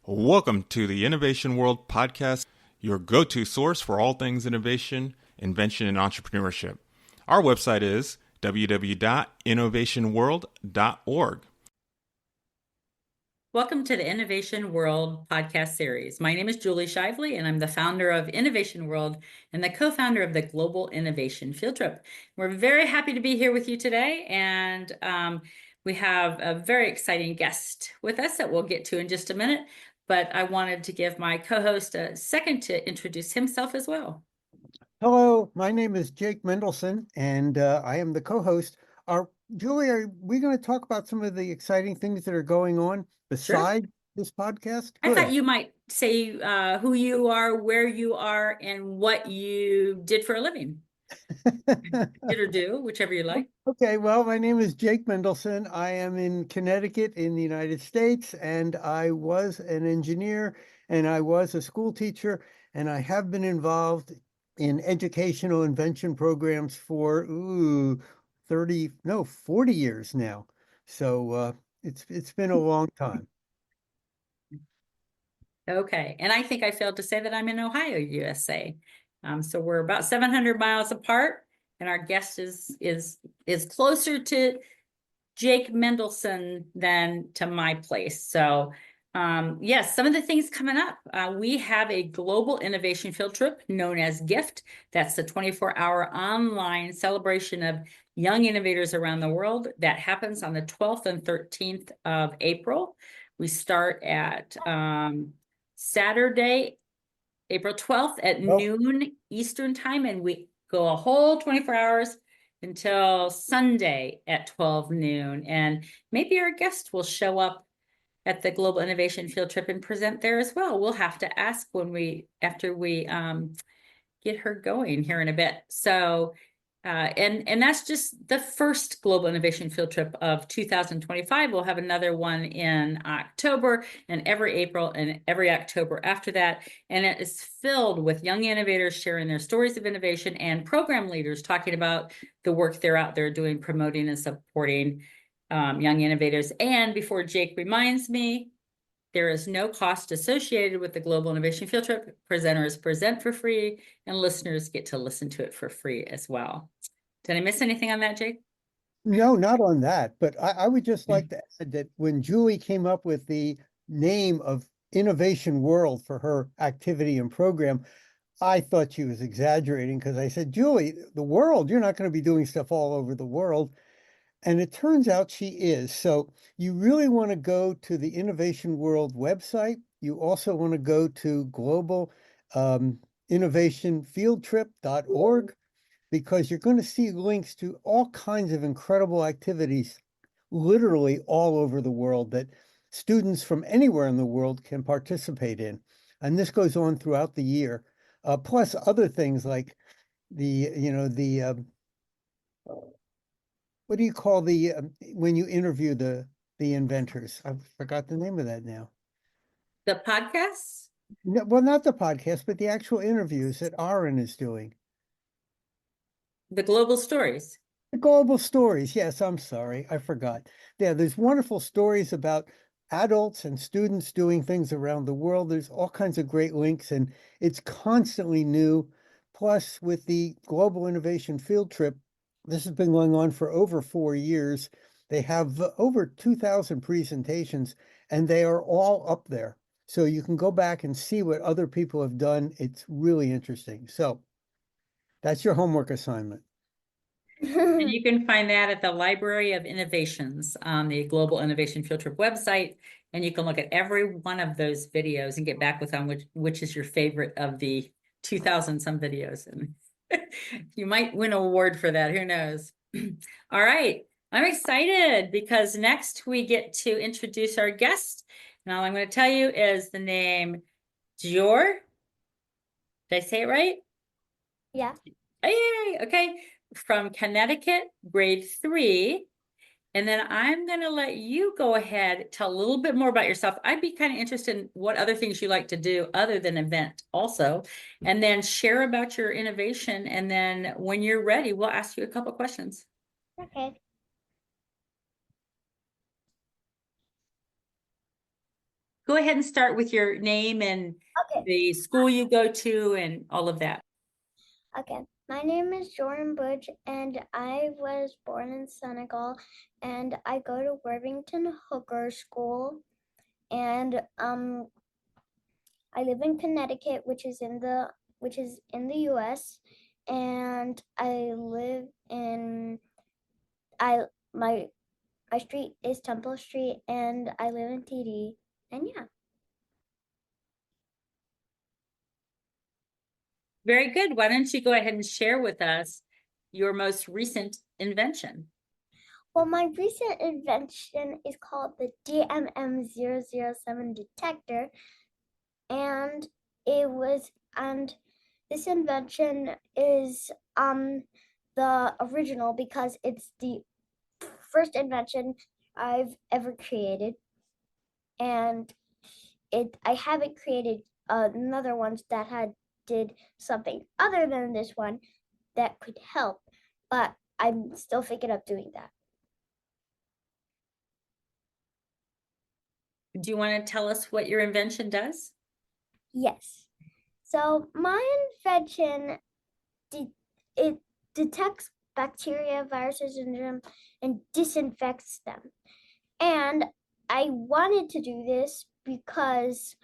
Welcome to the Innovation World podcast, your go-to source for all things innovation, invention, and entrepreneurship. Our website is www.innovationworld.org. Welcome to the Innovation World podcast series. My name is Julie Shively, and I'm the founder of Innovation World and the co-founder of the Global Innovation Field Trip. We're very happy to be here with you today, and we have a very exciting guest with us that we'll get to in just a minute. But I wanted to give my co-host a second to introduce himself as well. Hello, my name is Jake Mendelson, and I am the co-host. Julie, are we going to talk about some of the exciting things that are going on beside this podcast? I thought you might say who you are, where you are, and what you did for a living. Did or do, whichever you like. Okay, well, my name is Jake Mendelson. I am in Connecticut in the United States, and I was an engineer, and I was a school teacher, and I have been involved in educational invention programs for 40 years now. So it's been a long time. Okay, and I think I failed to say that I'm in Ohio, USA. So we're about 700 miles apart, and our guest is closer to Jake Mendelson than to my place. So yes, some of the things coming up. We have a global innovation field trip known as GIFT. That's the 24-hour online celebration of young innovators around the world. That happens on the 12th and 13th of April. We start at Saturday, April 12th at noon Eastern time, and we go a whole 24 hours until Sunday at 12 noon. And maybe our guest will show up at the Global Innovation Field Trip and present there as well. We'll have to ask after we get her going here in a bit. So, and that's just the first Global Innovation Field Trip of 2025. We'll have another one in October, and every April and every October after that. And it is filled with young innovators sharing their stories of innovation and program leaders talking about the work they're out there doing, promoting and supporting young innovators. And before Jake reminds me, there is no cost associated with the Global Innovation Field Trip. Presenters present for free, and listeners get to listen to it for free as well. Did I miss anything on that, Jake? No, not on that. But I would just like to add that when Julie came up with the name of Innovation World for her activity and program, I thought she was exaggerating because I said, Julie, the world, you're not going to be doing stuff all over the world. And it turns out she is. So you really want to go to the Innovation World website. You also want to go to global innovationfieldtrip.org because you're going to see links to all kinds of incredible activities, literally all over the world that students from anywhere in the world can participate in. And this goes on throughout the year, plus other things like what do you call when you interview the inventors? I forgot the name of that now. The podcasts? No, well, not the podcast, but the actual interviews that Aaron is doing. The global stories. The global stories. Yes, I'm sorry. I forgot. Yeah, there's wonderful stories about adults and students doing things around the world. There's all kinds of great links, and it's constantly new. Plus, with the Global Innovation Field Trip, this has been going on for over 4 years. They have over 2,000 presentations, and they are all up there. So you can go back and see what other people have done. It's really interesting. So that's your homework assignment. And you can find that at the Library of Innovations on the Global Innovation Field Trip website. And you can look at every one of those videos and get back with on which is your favorite of the 2,000 some videos. And you might win an award for that. Who knows? All right. I'm excited because next we get to introduce our guest. And all I'm going to tell you is the name Dior. Did I say it right? Yeah. Yay. Okay. From Connecticut, grade 3. And then I'm going to let you go ahead, tell a little bit more about yourself. I'd be kind of interested in what other things you like to do other than invent also, and then share about your innovation. And then when you're ready, we'll ask you a couple questions. Okay. go ahead and start with your name and Okay. the school you go to and all of that. Okay. My name is Dior Maryam Mbodj, and I was born in Senegal, and I go to Worthington Hooker School, and I live in Connecticut, which is in the U.S., and I live in my street is Temple Street, and I live in TD, and yeah. Very good. Why don't you go ahead and share with us your most recent invention? Well, my recent invention is called the DMM007 Detector, and this invention is the original because it's the first invention I've ever created, and I haven't created another ones that did something other than this one that could help, but I'm still thinking of doing that. Do you want to tell us what your invention does? Yes. So my invention, it detects bacteria, viruses, and germs and disinfects them. And I wanted to do this because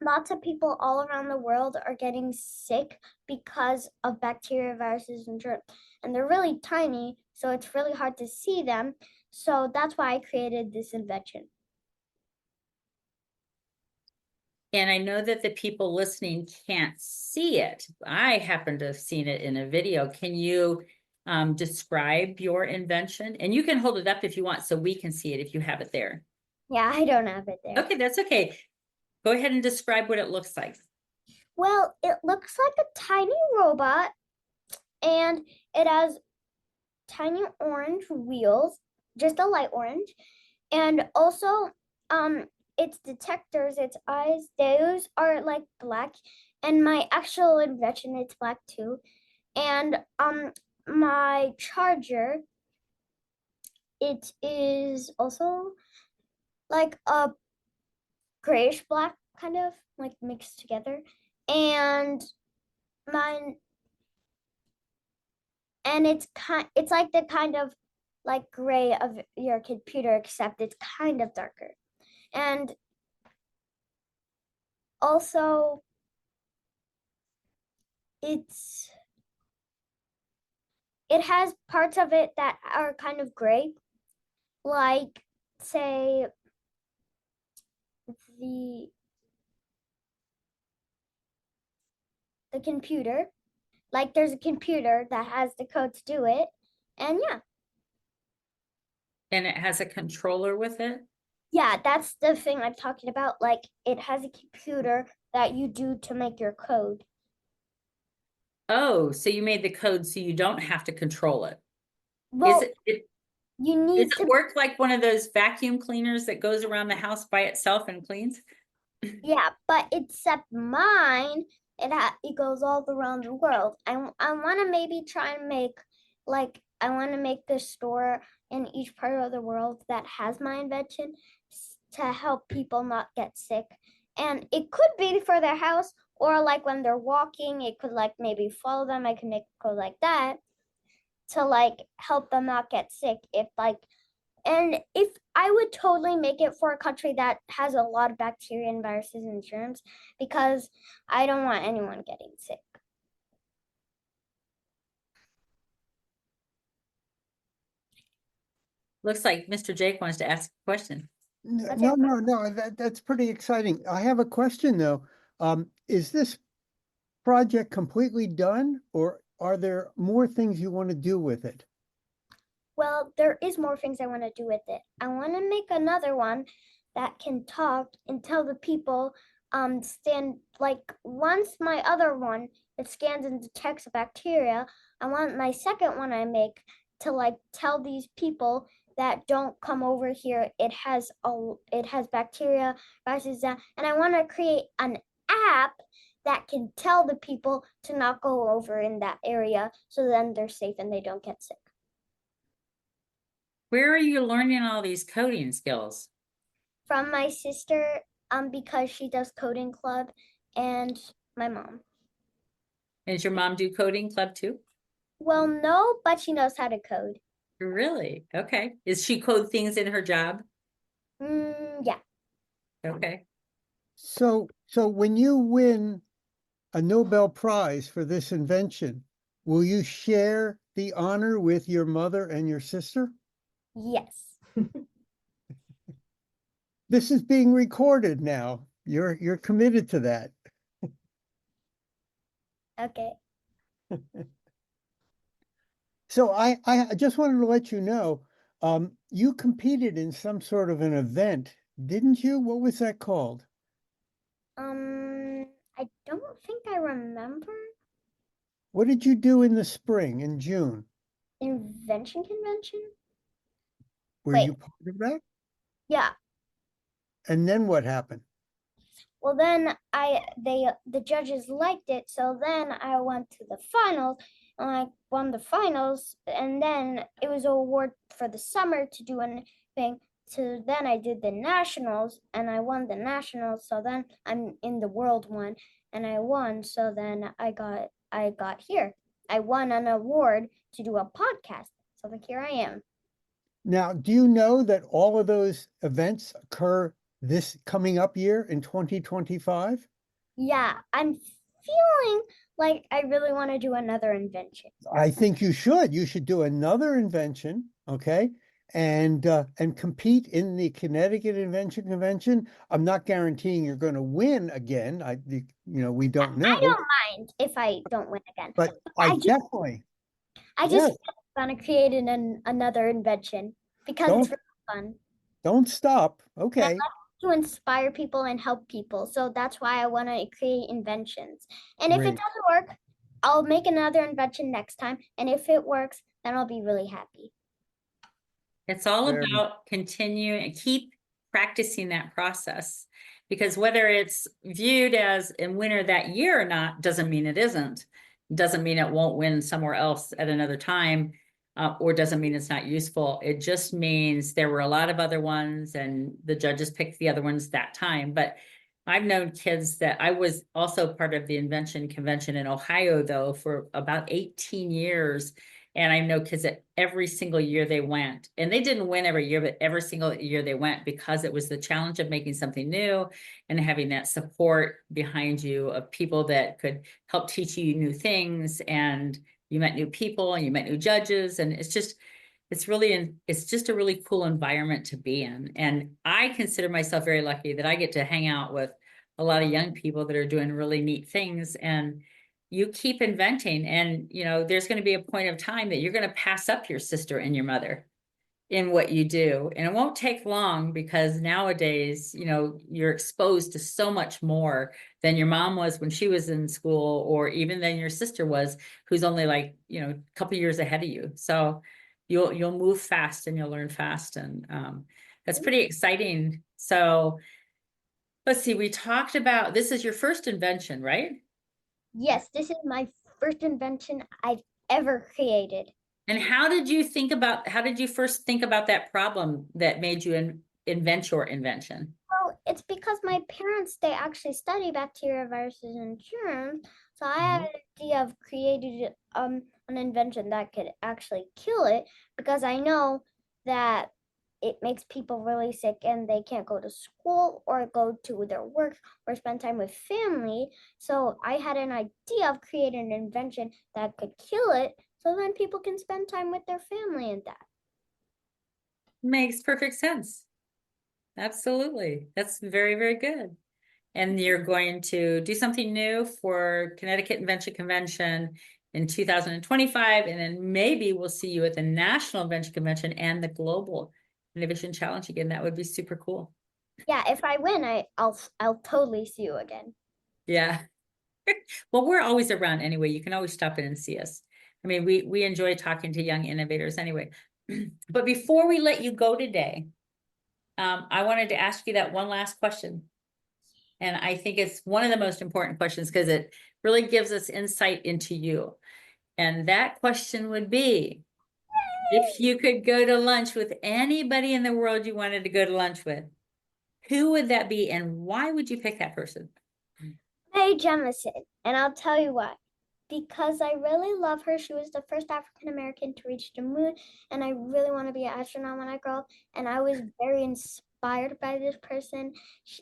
lots of people all around the world are getting sick because of bacteria, viruses, and germs. And they're really tiny, so it's really hard to see them. So that's why I created this invention. And I know that the people listening can't see it. I happen to have seen it in a video. Can you describe your invention? And you can hold it up if you want so we can see it if you have it there. Yeah, I don't have it there. Okay, that's okay. Go ahead and describe what it looks like. Well, it looks like a tiny robot, and it has tiny orange wheels, just a light orange, and also its detectors, its eyes, those are like black, and my actual invention, it's black too. And my charger, it is also like a grayish black, kind of like mixed together, and mine, and it's like the kind of like gray of your computer, except it's kind of darker. And also it has parts of it that are kind of gray, like say the computer. Like there's a computer that has the code to do it. And yeah. And it has a controller with it? Yeah, that's the thing I'm talking about. Like it has a computer that you do to make your code. Oh, so you made the code so you don't have to control it. Well, you does need it to work like one of those vacuum cleaners that goes around the house by itself and cleans? Yeah, but except mine, it goes all around the world. I want to maybe try and make I want to make the store in each part of the world that has my invention to help people not get sick. And it could be for their house, or like when they're walking, it could like maybe follow them. I can make it go like that to like help them not get sick and if I would totally make it for a country that has a lot of bacteria and viruses and germs, because I don't want anyone getting sick. Looks like Mr. Jake wants to ask a question. No, that's pretty exciting. I have a question though. Is this project completely done, or are there more things you want to do with it? Well, there is more things I want to do with it. I want to make another one that can talk and tell the people, once my other one, it scans and detects a bacteria, I want my second one I make to like tell these people that don't come over here. It has bacteria, viruses, and I want to create an app that can tell the people to not go over in that area, so then they're safe and they don't get sick. Where are you learning all these coding skills? from my sister, because she does coding club, and my mom. And does your mom do coding club too? Well, no, but she knows how to code. Really? Okay. Is she code things in her job? Yeah. Okay. So when you win a Nobel Prize for this invention, will you share the honor with your mother and your sister? Yes. This is being recorded now. You're committed to that. Okay. So I just wanted to let you know, you competed in some sort of an event, didn't you? What was that called? I don't think I remember. What did you do in the spring, in June? Invention convention? Were Wait. you part of that? Yeah. And then what happened? Well, then the judges liked it, so then I went to the finals and I won the finals, and then it was an award for the summer to do anything. So then I did the nationals and I won the nationals. So then I'm in the world one and I won. So then I got here. I won an award to do a podcast. So like here I am. Now, do you know that all of those events occur this coming up year in 2025? Yeah, I'm feeling like I really want to do another invention. I think you should. You should do another invention, okay? And compete in the Connecticut Invention Convention. I'm not guaranteeing you're going to win again. We don't I know, don't mind if I don't win again. but I just definitely, I yes, just want to create another invention because it's don't really fun. don't stop. And I Okay, like to inspire people and help people. So that's why I want to create inventions. And if it great. doesn't work, I'll make another invention next time. And if it works, then I'll be really happy. It's all Very- about continue and keep practicing that process, because whether it's viewed as a winner that year or not, doesn't mean it isn't. Doesn't mean it won't win somewhere else at another time, or doesn't mean it's not useful. It just means there were a lot of other ones and the judges picked the other ones that time. But I've known kids that I was also part of the Invention Convention in Ohio, though, for about 18 years. And I know kids that every single year they went, and they didn't win every year, but every single year they went, because it was the challenge of making something new and having that support behind you of people that could help teach you new things. And you met new people and you met new judges. And it's just a really cool environment to be in. And I consider myself very lucky that I get to hang out with a lot of young people that are doing really neat things. And you keep inventing, and there's going to be a point of time that you're going to pass up your sister and your mother in what you do. And it won't take long, because nowadays, you're exposed to so much more than your mom was when she was in school, or even than your sister was, who's only like, a couple years ahead of you. So you'll move fast and you'll learn fast. And that's pretty exciting. So let's see, we talked about, this is your first invention, right? Yes, this is my first invention I've ever created. And how did you first think about that problem that made you invent your invention? Well, it's because my parents, they actually study bacteria, viruses, and germs. So I had an idea of creating an invention that could actually kill it, because I know that it makes people really sick and they can't go to school or go to their work or spend time with family. So I had an idea of creating an invention that could kill it, so then people can spend time with their family and that. Makes perfect sense. Absolutely. That's very, very good. And you're going to do something new for Connecticut Invention Convention in 2025, and then maybe we'll see you at the National Invention Convention and the Global Innovation Challenge again. That would be super cool. Yeah, if I win, I'll totally see you again. Yeah. Well, we're always around anyway. You can always stop in and see us. I mean, we enjoy talking to young innovators anyway. But before we let you go today, I wanted to ask you that one last question. And I think it's one of the most important questions, because it really gives us insight into you. And that question would be, if you could go to lunch with anybody in the world you wanted to go to lunch with, Who would that be, and why would you pick that person? Mae Jemison, and I'll tell you why. Because I really love her. She was the first African American to reach the moon, and I really want to be an astronaut when I grow up. And I was very inspired by this person,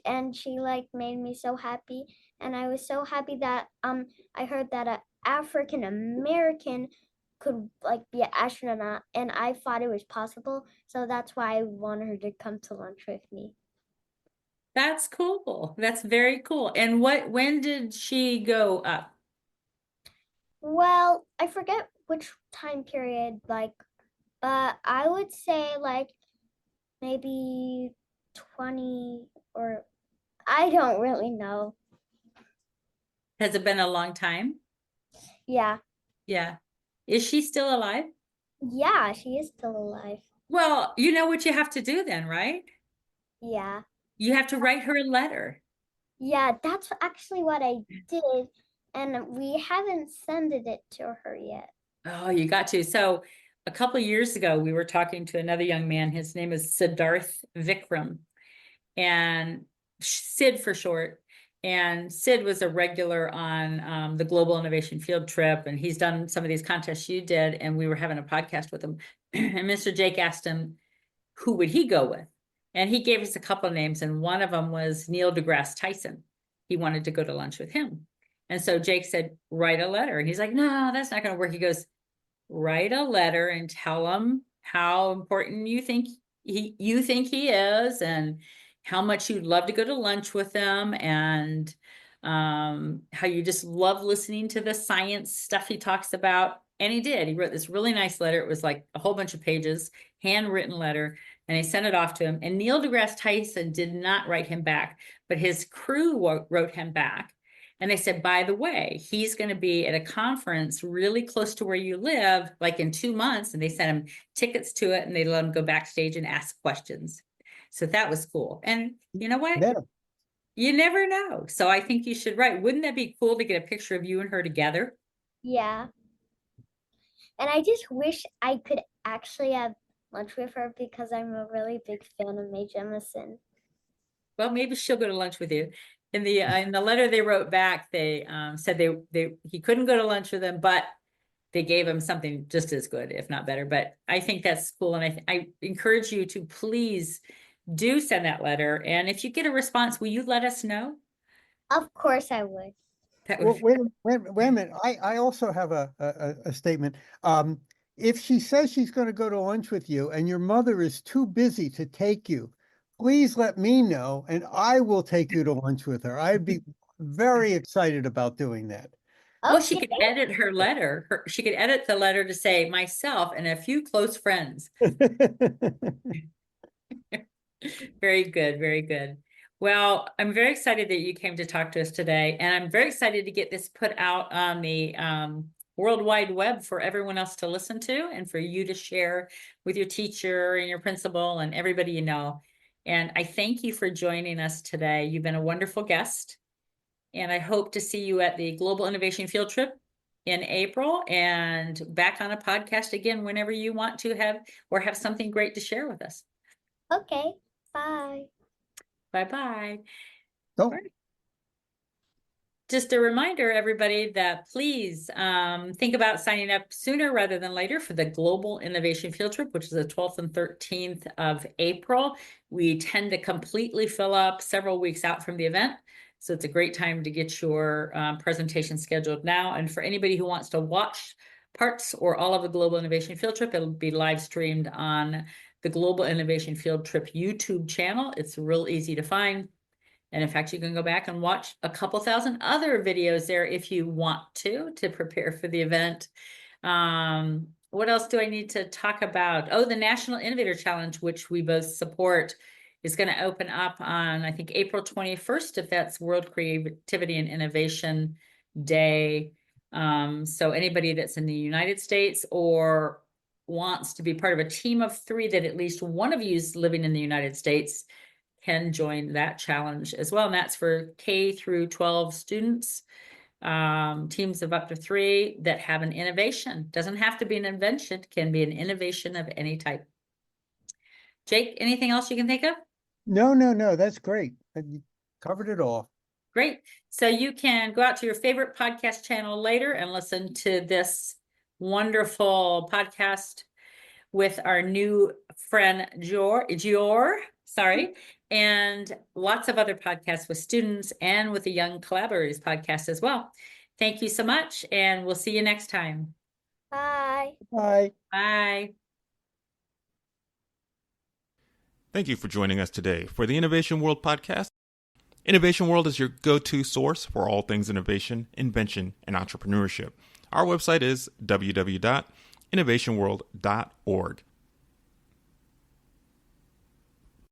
and she like made me so happy. And I was so happy that I heard that an African American could like be an astronaut, and I thought it was possible. So that's why I wanted her to come to lunch with me. That's cool. That's very cool. And when did she go up? Well, I forget which time period, like, but I would say like maybe 20 or I don't really know. Has it been a long time? Yeah. Yeah. Is she still alive? Yeah, she is still alive. Well, you know what you have to do then, right? Yeah. You have to write her a letter. Yeah, that's actually what I did, and we haven't sent it to her yet. Oh, you got to. So a couple of years ago, we were talking to another young man. His name is Siddharth Vikram, and Sid for short. And Sid was a regular on the Global Innovation Field Trip, and he's done some of these contests you did, and we were having a podcast with him. And Mr. Jake asked him, who would he go with? And he gave us a couple of names, and one of them was Neil deGrasse Tyson. He wanted to go to lunch with him. And so Jake said, write a letter. And he's like, no, that's not going to work. He goes, write a letter and tell him how important you think he is, and how much you'd love to go to lunch with them, and how you just love listening to the science stuff he talks about. And he did. He wrote this really nice letter. It was like a whole bunch of pages, handwritten letter, and he sent it off to him. And Neil deGrasse Tyson did not write him back, but his crew wrote him back. And they said, by the way, he's going to be at a conference really close to where you live, like in 2 months. And they sent him tickets to it, and they let him go backstage and ask questions. So that was cool. And you know what? Yeah. You never know. So I think you should write. Wouldn't that be cool to get a picture of you and her together? Yeah. And I just wish I could actually have lunch with her because I'm a really big fan of Mae Jemison. Well, maybe she'll go to lunch with you. In the letter they wrote back, they said he couldn't go to lunch with them, but they gave him something just as good, if not better. But I think that's cool, and I encourage you to please do send that letter. And if you get a response, will you let us know? Of course I would. That Well, would wait a minute. I also have a statement. If she says she's going to go to lunch with you and your mother is too busy to take you, please let me know and I will take you to lunch with her. I'd be very excited about doing that. Well, she Okay. could edit her letter. She could edit the letter to say myself and a few close friends. Very good, very good. Well, I'm very excited that you came to talk to us today, and I'm very excited to get this put out on the World Wide Web for everyone else to listen to, and for you to share with your teacher and your principal and everybody you know. And I thank you for joining us today. You've been a wonderful guest, and I hope to see you at the Global Innovation Field Trip in April, and back on a podcast again whenever you want to have something great to share with us. Okay. Bye. Bye-bye. So, Just a reminder, everybody, that please think about signing up sooner rather than later for the Global Innovation Field Trip, which is the 12th and 13th of April. We tend to completely fill up several weeks out from the event. So it's a great time to get your presentation scheduled now. And for anybody who wants to watch parts or all of the Global Innovation Field Trip, it'll be live streamed on the Global Innovation Field Trip YouTube channel. It's real easy to find. And in fact, you can go back and watch a couple thousand other videos there if you want to prepare for the event. What else do I need to talk about? Oh, the National Innovator Challenge, which we both support, is going to open up on, I think, April 21st, if that's World Creativity and Innovation Day. So anybody that's in the United States or wants to be part of a team of 3 that at least one of you is living in the United States can join that challenge as well. And that's for K through 12 students, teams of up to 3 that have an innovation. Doesn't have to be an invention, can be an innovation of any type. Jake, anything else you can think of? No, that's great. You covered it all. Great. So you can go out to your favorite podcast channel later and listen to this wonderful podcast with our new friend Dior, sorry, and lots of other podcasts with students and with the Young Collaborators podcast as well. Thank you so much, and we'll see you next time. Bye. Bye. Bye. Thank you for joining us today for the Innovation World podcast. Innovation World is your go-to source for all things innovation, invention, and entrepreneurship. Our website is www.innovationworld.org.